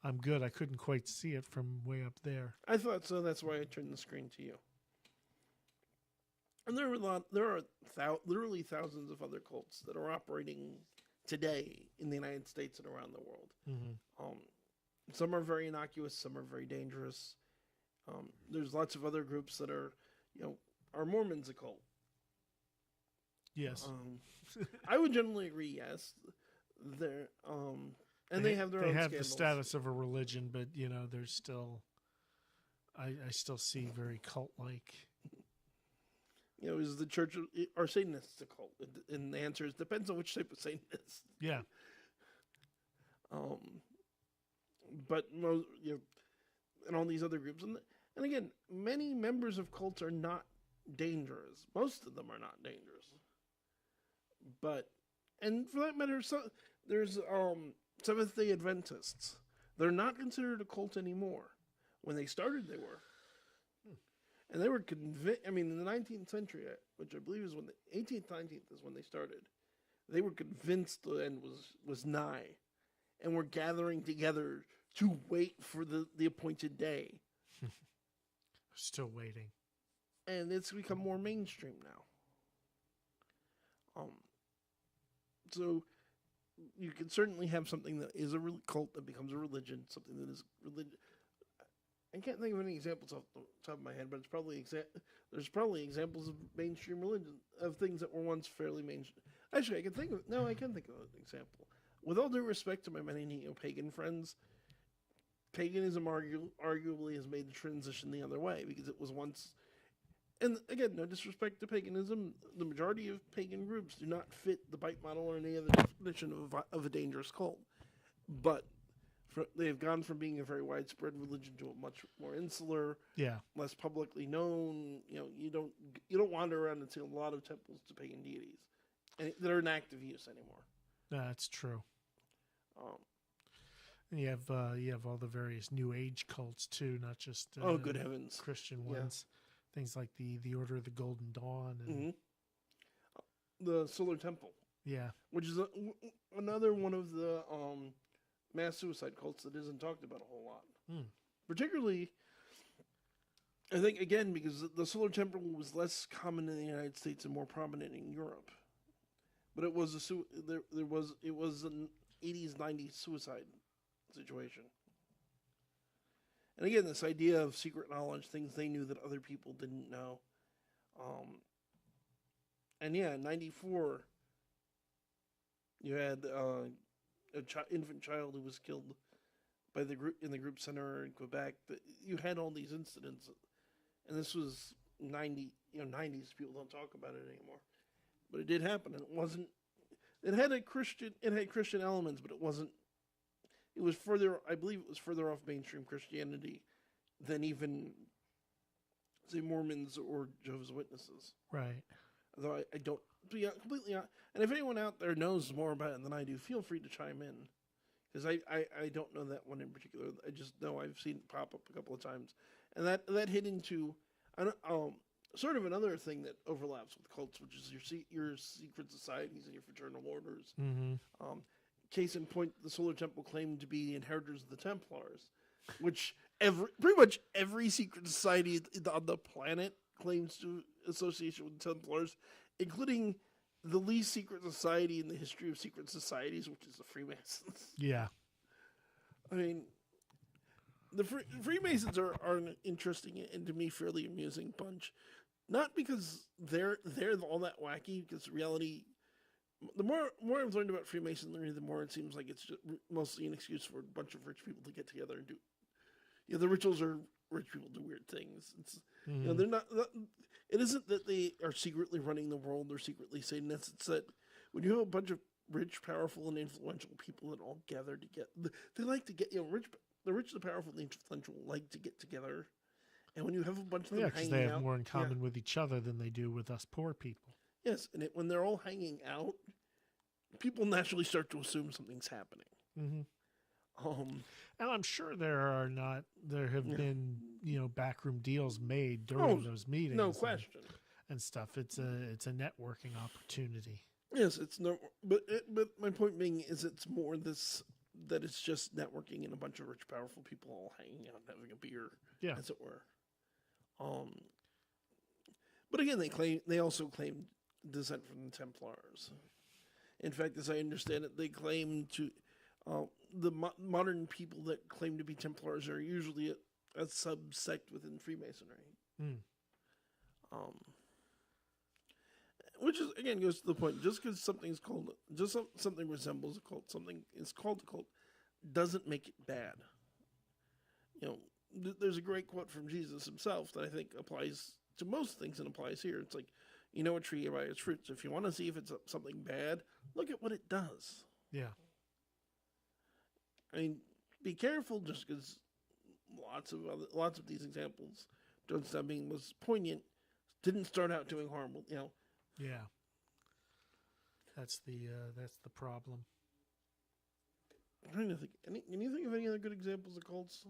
I'm good. I couldn't quite see it from way up there. I thought so. That's why I turned the screen to you. And there are literally thousands of other cults that are operating today in the United States and around the world. Mm-hmm. Some are very innocuous. Some are very dangerous. There's lots of other groups that are Mormons a cult? Yes. I would generally agree. Yes, they're and they have their own. They have scandals. the status of a religion, but there's still. I still see very cult-like. Is the church or Satanists a cult? And the answer is depends on which type of Satanist. Yeah. But and all these other groups, and again, many members of cults are not dangerous. Most of them are not dangerous. But, and for that matter, there's Seventh-day Adventists. They're not considered a cult anymore. When they started, they were. And they were convinced, in the 19th century, which I believe is when the 18th, 19th is when they started, they were convinced the end was nigh. And were gathering together to wait for the appointed day. Still waiting. And it's become more mainstream now. So you can certainly have something that is a cult that becomes a religion, something that is religion. I can't think of any examples off the top of my head, but it's probably there's probably examples of mainstream religion, of things that were once fairly mainstream. Actually, I can think of an example. With all due respect to my many neo-pagan friends, paganism arguably has made the transition the other way, because it was once. And again, no disrespect to paganism, the majority of pagan groups do not fit the bite model or any other definition of a dangerous cult. But they have gone from being a very widespread religion to a much more insular, less publicly known. You don't wander around and see a lot of temples to pagan deities that are in active use anymore. That's true. And you have all the various New Age cults too, not just good heavens, Christian ones. Things like the Order of the Golden Dawn and the Solar Temple. Yeah, which is another one of the mass suicide cults that isn't talked about a whole lot. Particularly, I think again because the Solar Temple was less common in the United States and more prominent in Europe. But it was it was an 80s, 90s suicide situation. And again, this idea of secret knowledge, things they knew that other people didn't know. And yeah, in '94, you had an infant child who was killed by the group in the group center in Quebec. You had all these incidents, and this was '90s. People don't talk about it anymore, but it did happen, and it wasn't. It had Christian elements, but it wasn't. It was further. I believe it was further off mainstream Christianity than even, say, Mormons or Jehovah's Witnesses. Right. Although I don't, to be completely honest, and if anyone out there knows more about it than I do, feel free to chime in. Because I don't know that one in particular. I just know I've seen it pop up a couple of times. And that hit into sort of another thing that overlaps with cults, which is your secret societies and your fraternal orders. Mm-hmm. Case in point, the Solar Temple claimed to be the inheritors of the Templars, which pretty much every secret society on the planet claims to association with the Templars, including the least secret society in the history of secret societies, which is the Freemasons. Yeah. I mean, the Freemasons are an interesting and to me fairly amusing bunch. Not because they're all that wacky, because reality, the more I've learned about Freemasonry, the more it seems like it's just mostly an excuse for a bunch of rich people to get together and do. The rituals are rich people do weird things. It's they're not. It isn't that they are secretly running the world or secretly Satanists. It's that when you have a bunch of rich, powerful, and influential people that all gather together, they like to get the rich, the powerful, and the influential like to get together. And when you have a bunch of them because hanging they have out, more in common with each other than they do with us poor people. Yes, and when they're all hanging out, people naturally start to assume something's happening. Mm-hmm. And I'm sure there have been backroom deals made during those meetings. No question. And stuff. It's a networking opportunity. Yes, it's no. But my point being is it's more that it's just networking and a bunch of rich, powerful people all hanging out and having a beer, as it were. But again, they also claim descent from the Templars. In fact, as I understand it, they claim to the modern people that claim to be Templars are usually a subsect within Freemasonry. Which is again goes to the point: just because something resembles a cult, something is called a cult, doesn't make it bad. There's a great quote from Jesus himself that I think applies to most things and applies here. It's like, you know a tree by its fruits. If you want to see if it's something bad, look at what it does. Yeah. I mean, be careful just because lots of these examples, John Stubbing was poignant, didn't start out doing harm. Yeah. That's the problem. I'm trying to think. Can you think of any other good examples of cults?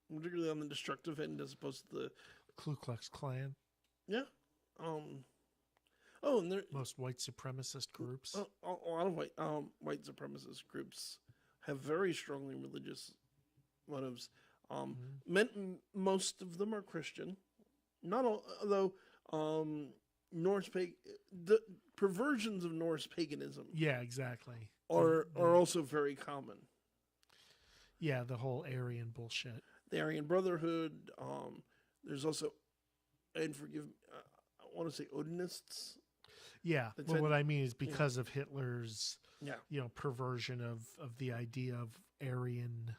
Particularly on the destructive end, as opposed to the Ku Klux Klan. Yeah. And there most white supremacist groups. A lot of white supremacist groups have very strongly religious motives. Most of them are Christian. Not all, although the perversions of Norse paganism. Yeah, exactly. Are also very common. Yeah, the whole Aryan bullshit. The Aryan Brotherhood. There's also, and forgive me, I want to say Odinists. Yeah, well, what I mean is because of Hitler's, perversion of the idea of Aryan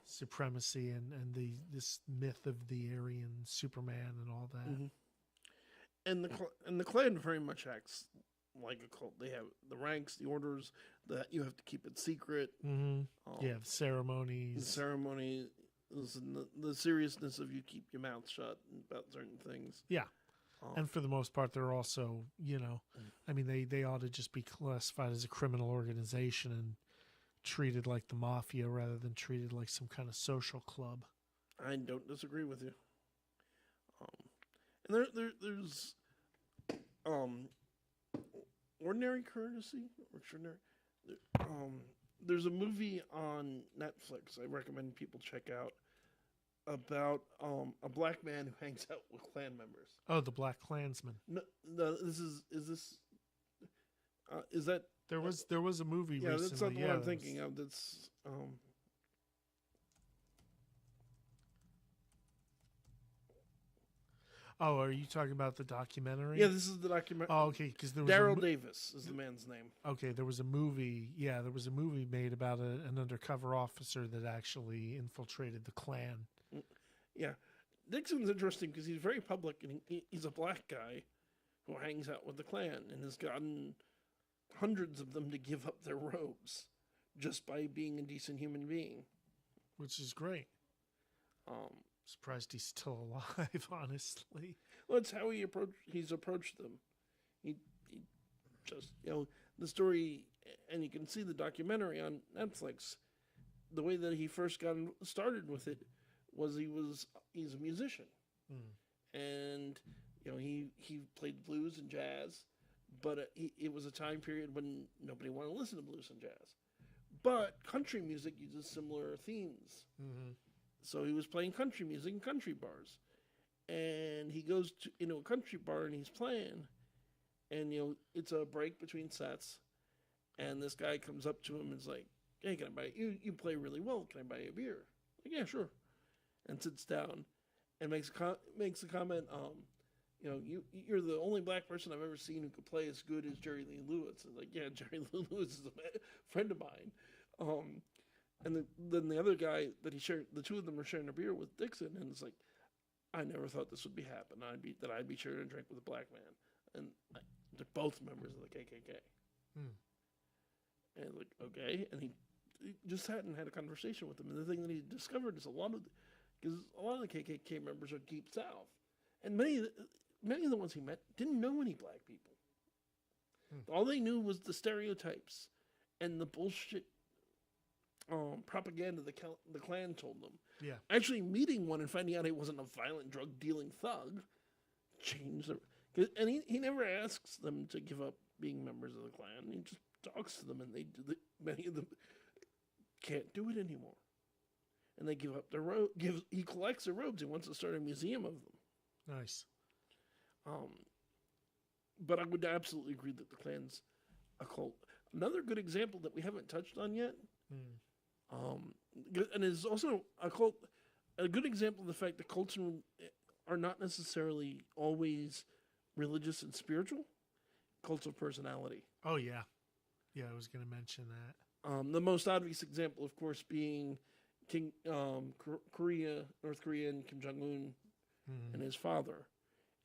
supremacy and this myth of the Aryan Superman and all that. Mm-hmm. And the Klan very much acts like a cult. They have the ranks, the orders, that you have to keep it secret. Mm-hmm. The ceremonies. The ceremony, the seriousness of you keep your mouth shut about certain things. Yeah. And for the most part, they're also, I mean, they ought to just be classified as a criminal organization and treated like the mafia rather than treated like some kind of social club. I don't disagree with you. And there's ordinary courtesy or extraordinary. There's a movie on Netflix I recommend people check out about a black man who hangs out with Klan members. Oh, the Black Klansman. No, is that there was a movie recently. That's not the one I'm thinking of. That's Oh, are you talking about the documentary? Yeah, this is the documentary. Oh, okay. Because there was Daryl Davis is the man's name. Okay, there was a movie. Yeah, there was a movie made about an undercover officer that actually infiltrated the Klan. Yeah, Dixon's interesting because he's very public, and he's a black guy who hangs out with the Klan and has gotten hundreds of them to give up their robes just by being a decent human being, which is great. Surprised he's still alive, honestly. Well, that's how he's approached them. He just, the story, and you can see the documentary on Netflix. The way that he first got started with it was he's a musician, and he played blues and jazz, but it was a time period when nobody wanted to listen to blues and jazz, but country music uses similar themes. Mm-hmm. So he was playing country music in country bars, and he goes to a country bar and he's playing, and it's a break between sets, and this guy comes up to him and is like, "Hey, can I buy you play really well? Can I buy you a beer?" Like, "Yeah, sure," and sits down and makes a comment. You're the only black person I've ever seen who could play as good as Jerry Lee Lewis. And like, yeah, Jerry Lee Lewis is a friend of mine. And then the other guy that he shared, the two of them were sharing a beer with Dixon, and it's like, I never thought this would be happen. I'd be sharing a drink with a black man, and they're both members of the KKK. And like, okay, and he just sat and had a conversation with them. And the thing that he discovered is a lot of the KKK members are deep south, and many of the ones he met didn't know any black people. All they knew was the stereotypes and the bullshit propaganda the Klan told them. Yeah. Actually meeting one and finding out he wasn't a violent drug-dealing thug changed their... And he never asks them to give up being members of the Klan. He just talks to them, and many of them can't do it anymore. And they give up their robe. He collects their robes. He wants to start a museum of them. Nice. But I would absolutely agree that the Klan's a cult. Another good example that we haven't touched on yet... and is also a cult. A good example of the fact that cults are not necessarily always religious and spiritual. Cults of personality. Oh yeah, I was going to mention that. The most obvious example, of course, being North Korea, and Kim Jong-un and his father,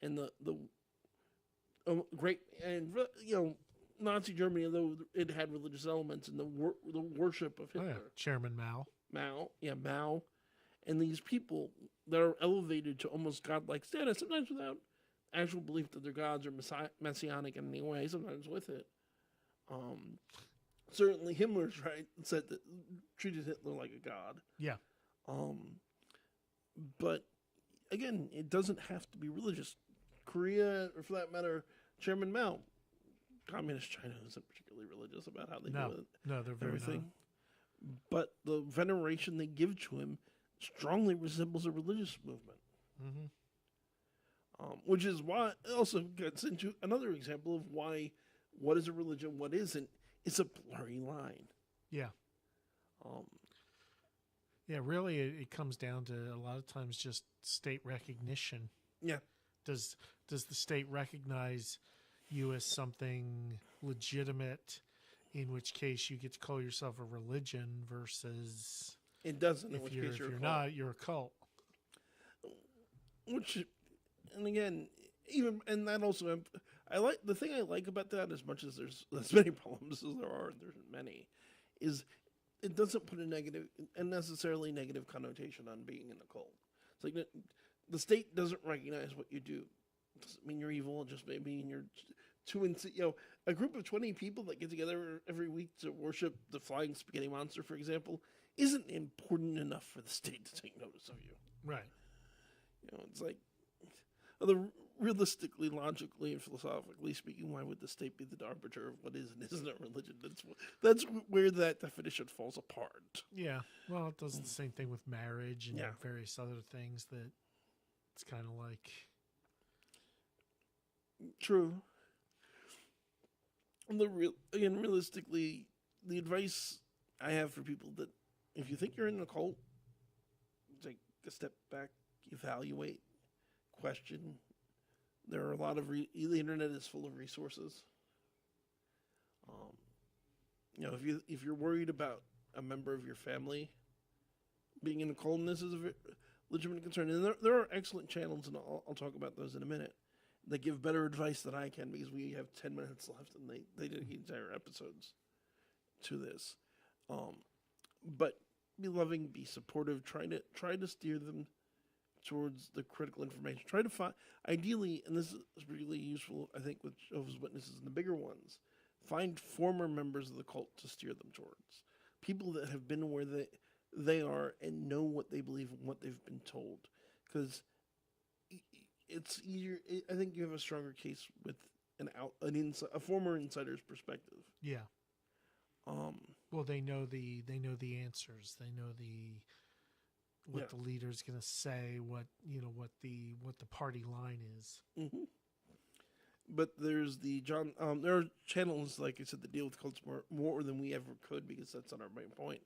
and the great and Nazi Germany, although it had religious elements, and the worship of Hitler. Oh, yeah. Chairman Mao. Mao. And these people that are elevated to almost godlike status, sometimes without actual belief that their gods are messianic in any way, sometimes with it. Certainly Himmler's right, said that, treated Hitler like a god. Yeah. But, again, it doesn't have to be religious. Korea, or for that matter, Chairman Mao, Communist China isn't particularly religious about how they do it. No, they're very everything. Not. But the veneration they give to him strongly resembles a religious movement. Which is why it also gets into another example of why what is a religion, what isn't. It's a blurry line. Yeah. Really, it comes down to a lot of times just state recognition. Yeah. Does the state recognize you as something legitimate, in which case you get to call yourself a religion, versus it doesn't. If you're not, you're a cult. Which, and again, that also, the thing I like about that, as much as there's as many problems as there's many, is it doesn't put a necessarily negative connotation on being in a cult. It's like the state doesn't recognize what you do. It doesn't mean you're evil. It just may mean you're a group of 20 people that get together every week to worship the flying spaghetti monster, for example, isn't important enough for the state to take notice of you. Right. It's like, realistically, logically, and philosophically speaking, why would the state be the arbiter of what is and isn't a religion? That's where that definition falls apart. Yeah. Well, it does the same thing with marriage and various other things that it's kind of like. True. Realistically, the advice I have for people that if you think you're in a cult, take a step back, evaluate, question, There are a lot of the internet is full of resources. Um, if you're worried about a member of your family being in a cult, and this is a legitimate concern, and there are excellent channels, and I'll talk about those in a minute, that give better advice than I can because we have 10 minutes left, and they dedicate entire episodes to this. But be loving, be supportive, try to steer them towards the critical information. Try to find, ideally, and this is really useful, I think, with Jehovah's Witnesses and the bigger ones, find former members of the cult to steer them towards. People that have been where they are and know what they believe and what they've been told. Because it's easier, I think you have a stronger case with a former insider's perspective. Yeah. Well, they know the answers. They know what the leader's going to say, what the party line is. Mm-hmm. But there's there are channels, like I said, that deal with cults more than we ever could, because that's not our main point.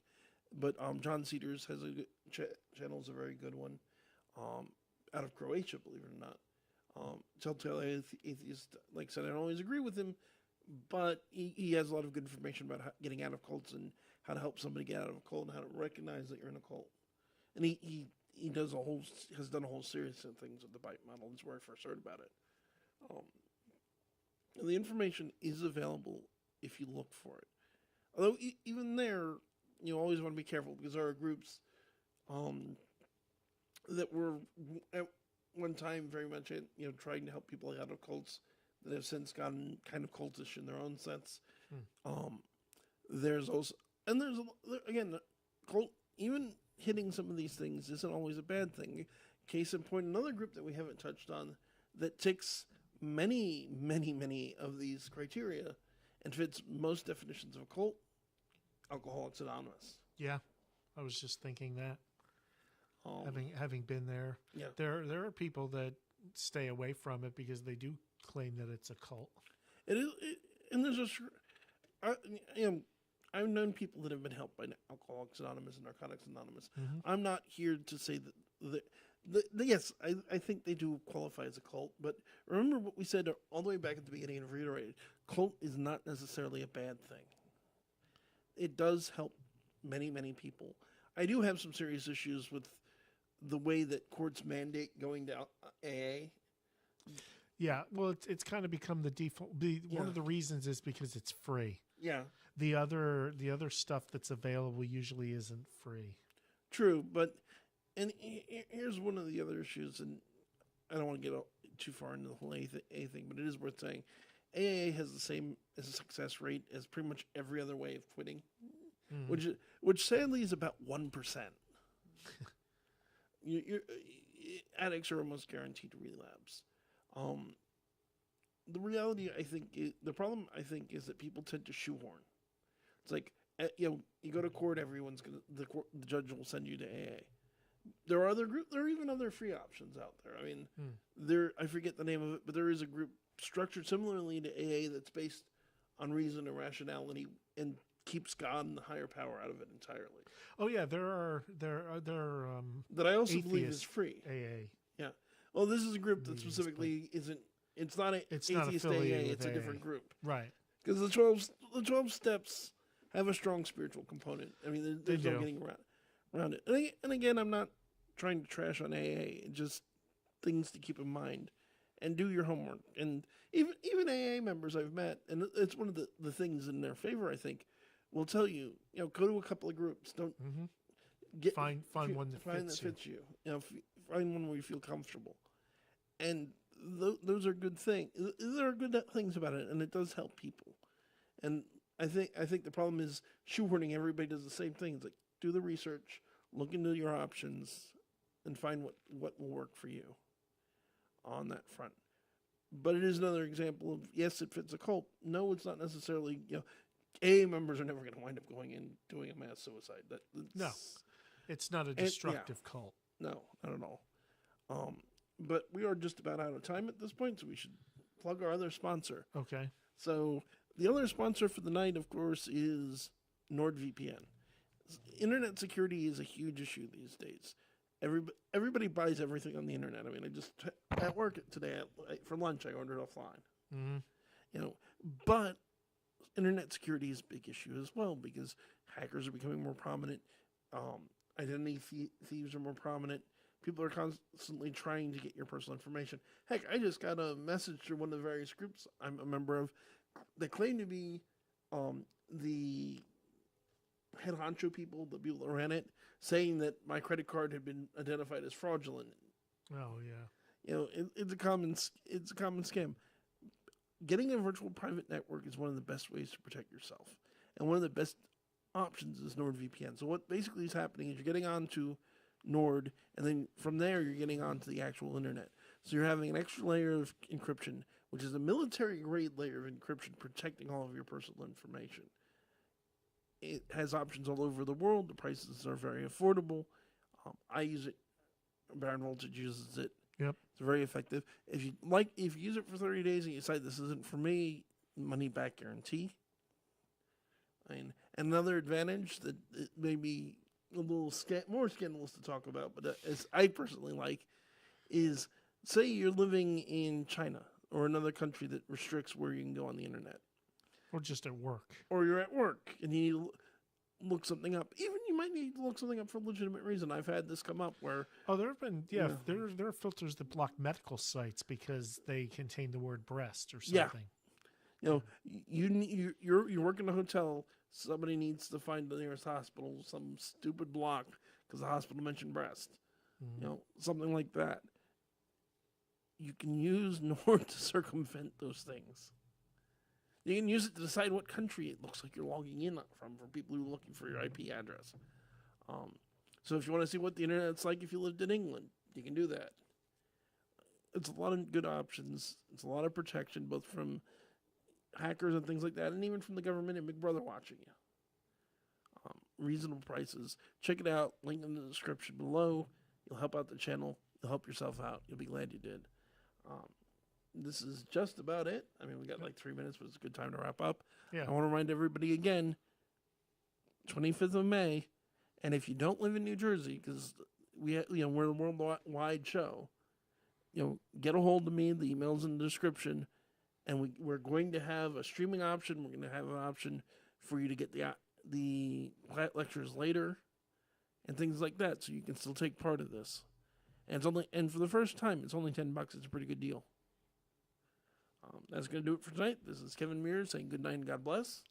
But John Cedars has a good channel, is a very good one, out of Croatia, believe it or not. Telltale Atheist, like I said, I don't always agree with him, but he has a lot of good information about getting out of cults and how to help somebody get out of a cult and how to recognize that you're in a cult. And he has done a whole series of things with the bite model. That's where I first heard about it. And the information is available if you look for it. Although even there, you always want to be careful, because there are groups that were at one time very much trying to help people out of cults that have since gotten kind of cultish in their own sense. There's also, and again, cult, even hitting some of these things isn't always a bad thing. Case in point, another group that we haven't touched on that ticks many, many, many of these criteria and fits most definitions of a cult, Alcoholics Anonymous. Yeah, I was just thinking that. Having been there, yeah, there are people that stay away from it because they do claim that it's a cult. It is, and there's I've known people that have been helped by Alcoholics Anonymous and Narcotics Anonymous. Mm-hmm. I'm not here to say that yes, I think they do qualify as a cult, but remember what we said all the way back at the beginning and reiterated: cult is not necessarily a bad thing. It does help many, many people. I do have some serious issues with the way that courts mandate going to AA. Yeah, well, it's kind of become the default. One of the reasons is because it's free. Yeah. The other stuff that's available usually isn't free. True, but here's one of the other issues, and I don't want to get too far into the whole AA thing, but it is worth saying. AA has the same success rate as pretty much every other way of quitting, which sadly is about 1%. Addicts are almost guaranteed to relapse. The reality, the problem I think is that people tend to shoehorn. It's like, you go to court, the judge will send you to AA. There are there are even other free options out there. I mean, I forget the name of it, but there is a group structured similarly to AA that's based on reason and rationality and keeps God and the higher power out of it entirely. Oh yeah, there are that I also believe is free. AA. Yeah. Well, this is a group that specifically isn't. It's not atheist AA. It's a different group, right? Because the 12 steps have a strong spiritual component. I mean, there's no getting around it. And again, I'm not trying to trash on AA. Just things to keep in mind, and do your homework. And even AA members I've met, and it's one of the things in their favor, I think, will tell you, go to a couple of groups. Don't find one that fits you. Find one where you feel comfortable, and those are good things. There are good things about it, and it does help people. And I think the problem is shoehorning. Everybody does the same thing. It's like, do the research, look into your options, and find what will work for you on that front. But it is another example of, yes, it fits a cult. No, it's not necessarily. AA members are never going to wind up going and doing a mass suicide. No, it's not a destructive cult. No, not at all. But we are just about out of time at this point, so we should plug our other sponsor. Okay. So the other sponsor for the night, of course, is NordVPN. Internet security is a huge issue these days. everybody buys everything on the internet. I mean, I just at work today for lunch I ordered offline. Mm-hmm. You know, but internet security is a big issue as well because hackers are becoming more prominent. Identity thieves are more prominent. People are constantly trying to get your personal information. Heck, I just got a message through one of the various groups I'm a member of that claim to be the head honcho people, the people that ran it, saying that my credit card had been identified as fraudulent. Oh yeah. You know, it's a common scam. Getting a virtual private network is one of the best ways to protect yourself, and one of the best options is NordVPN. So what basically is happening is you're getting onto Nord, and then from there you're getting onto the actual internet. So you're having an extra layer of encryption, which is a military-grade layer of encryption protecting all of your personal information. It has options all over the world. The prices are very affordable. I use it. Baron Voltage uses it. Yep. It's very effective. If you use it for 30 days and you decide this isn't for me, money back guarantee. I mean, another advantage that it may be a little more scandalous to talk about, but as I personally like, is say you're living in China or another country that restricts where you can go on the internet. Or just at work. Or you're at work and you need to look something up. Even you might need to look something up for a legitimate reason. I've had this come up where... Oh, there have been... there are filters that block medical sites because they contain the word breast or something. Yeah. You know, you're working in a hotel. Somebody needs to find the nearest hospital. Some stupid block because the hospital mentioned breast. Mm-hmm. You know, something like that. You can use Nord to circumvent those things. You can use it to decide what country it looks like you're logging in from for people who are looking for your IP address. So if you want to see what the internet's like if you lived in England, you can do that. It's a lot of good options. It's a lot of protection, both from hackers and things like that, and even from the government and Big Brother watching you. Reasonable prices. Check it out. Link in the description below. You'll help out the channel. You'll help yourself out. You'll be glad you did. This is just about it. I mean, we got like 3 minutes, but it's a good time to wrap up. Yeah. I want to remind everybody again, 25th of May, and if you don't live in New Jersey, because we're a worldwide show, get a hold of me. The email's in the description, and we're going to have a streaming option. We're going to have an option for you to get the lectures later, and things like that, so you can still take part of this. And for the first time, it's only $10. It's a pretty good deal. That's going to do it for tonight. This is Kevin Mears saying good night and God bless.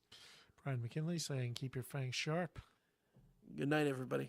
Brian McKinley saying keep your fangs sharp. Good night, everybody.